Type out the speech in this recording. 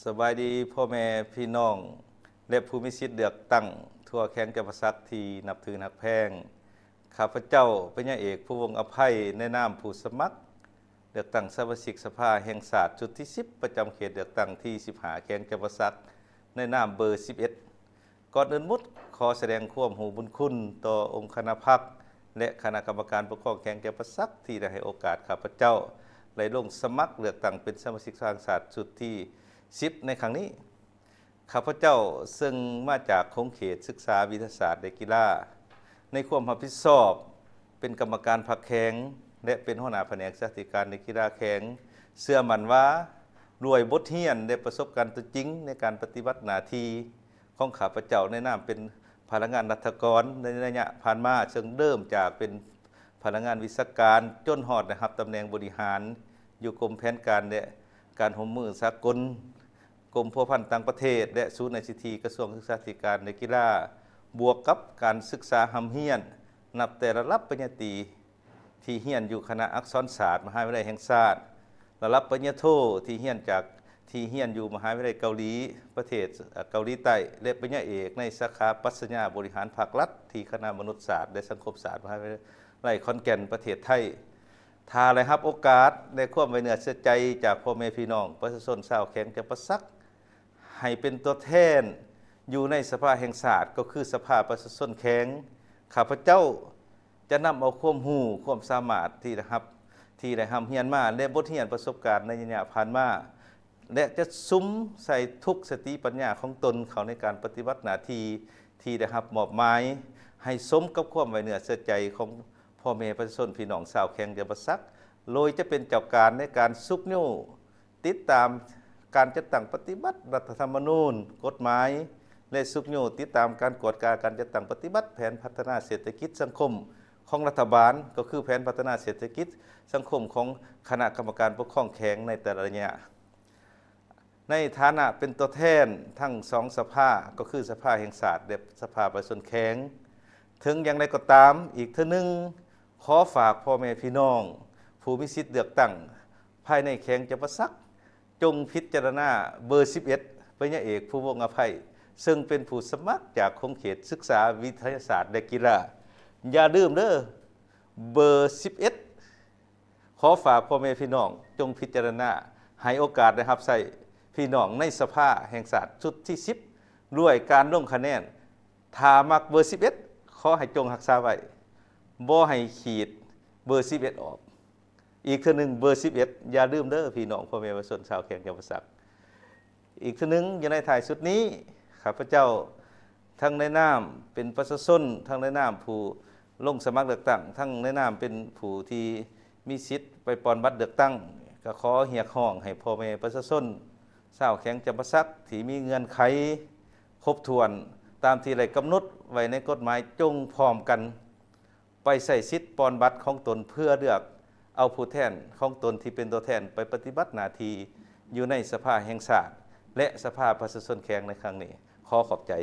สบายดีพ่อแม่พี่น้องและผู้มีสิทธิ์เลือกตั้งทั่วแขนจำปาสักที่นับถือนักแพงข้าพเจ้าเป็นเอกผู้วงอภัยในนามผู้สมัครเลือกตั้งสมาชิกสภาแห่งชาติชุดที่10ประจำเขตเลือกตั้งที่15แขนจำปาสักในนามเบอร์11ก่อนอื่นมุดขอแสดงความหูบุญคุณต่อองค์คณะพรรคและคณะกรรมการปกครองแขนจำปาสักที่ได้ให้โอกาสข้าพเจ้าได้ลงสมัครเลือกตั้งเป็นสมาชิกสภาแห่งชาติชุดที่10ในครั้งนี้ข้าพเจ้าซึ่งมาจากโครงเขตศึกษาวิทยาศาสตร์และกีฬาในความรับผิดชอบเป็นกรรมการพรรคแข็งและเป็นหัวหน้าแผนกสาธิการในกีฬาแข็งเชื่อมั่นว่ารวยบทเรียนได้ประสบการณ์ตัวจริงในการปฏิบัติหน้าที่ของข้าพเจ้าในนามเป็นพนักงานรัฐกรในระยะผ่านมาซึ่งเริ่มจากเป็นพนักงานวิชาการจนฮอดนะครับตำแหน่งบริหารอยู่กรมแผนการและการห่มมือสากลกรมพัวพันธ์ต่างประเทศและศูนย์ ICT กระทรวงศึกษาธิการในกีฬาบวกกับการศึกษาหำเฮียนนับแต่ระดับปริญญาตรีที่เฮียนอยู่คณะอักษรศาสตร์มหาวิทยาลัยแห่งชาติระดับปริญญาโทที่เฮียนอยู่มหาวิทยาลัยเกาหลีประเทศเกาหลีใต้และปริญญาเอกในสาขาปรัชญาบริหารภาครัฐที่คณะมนุษยศาสตร์และสังคมศาสตร์มหาวิทยาลัยขอนแก่นประเทศไทยถ้าได้รับโอกาสได้ความไว้เนื้อเชื่อใจจากพ่อแม่พี่น้องประชาชนชาวแขนจำปาสักให้เป็นตัวแทนอยู่ในสภาแห่งชาติก็คือสภาประชาชนแข็งข้าพเจ้าจะนำเอาความรู้ความสามารถที่ได้เรียนมาและบทเรียนประสบการณ์ในระยะผ่านมาและจะซุ้มใส่ทุกสติปัญญาของตนเขาในการปฏิบัติหน้าที่ที่ได้รับมอบหมายให้สมกับความไว้เนื้อเชื่อใจของพ่อแม่ประชาชนพี่น้องชาวแขนจำปาสักโดยจะเป็นเจ้าการในการซุกนิ้วติดตามการจัดตั้งปฏิบัติรัฐธรรมนูญกฎหมายและซุกนิ้วติดตามการกวดการจัดตั้งปฏิบัติแผนพัฒนาเศรษฐกิจสังคมของรัฐบาลก็คือแผนพัฒนาเศรษฐกิจสังคมของคณะกรรมการปกครองแข็งในแต่ละระยะในฐานะเป็นตัวแทนทั้งสองสภาก็คือสภาแห่งชาติและสภาประชาชนแข็งถึงอย่างไรก็ตามอีกเท่านึงขอฝากพ่อแม่พี่น้องผู้มีสิทธิ์เลือกตั้งภายในแขนจำปาสักจงพิจารณาเบอร์11ปริญญาเอกผู้วงอภัยซึ่งเป็นผู้สมัครจากโครงเขตศึกษาวิทยาศาสตร์และกีฬาอย่าลืมเด้อเบอร์11ขอฝากพ่อแม่พี่น้องจงพิจารณาให้โอกาสนะครับใส่พี่น้องในสภาแห่งชาติชุดที่10ด้วยการลงคะแนนถ้ามักเบอร์11ขอให้จงรักษาไว้บ่ให้ขีดเบอร์11ออกอีกเทื่อนึงเบอร์11อย่าลืมเด้อพี่น้องพ่อแม่ประชาชนชาวแขนจำปาสักอีกเทื่อนึงอยู่ในถ่ายสุดนี้ข้าพเจ้าทั้งในนามเป็นประชาชนทั้งในนามผู้ลงสมัครเลือกตั้งทั้งในนามเป็นผู้ที่มีสิทธิ์ไปปอนบัตรเลือกตั้งก็ขอเรียกร้องให้พ่อแม่ประชาชนชาวแขนจำปาสักที่มีเงื่อนไขครบถ้วนตามที่ได้กำหนดไว้ในกฎหมายจงพร้อมกันไปใส่สิทธิ์ปอนบัตรของตนเพื่อเลือกเอาผู้แทนของตนที่เป็นตัวแทนไปปฏิบัติหน้าที่อยู่ในสภาแห่งชาติและสภาประชาชนแข็งในครั้งนี้ขอขอบใจ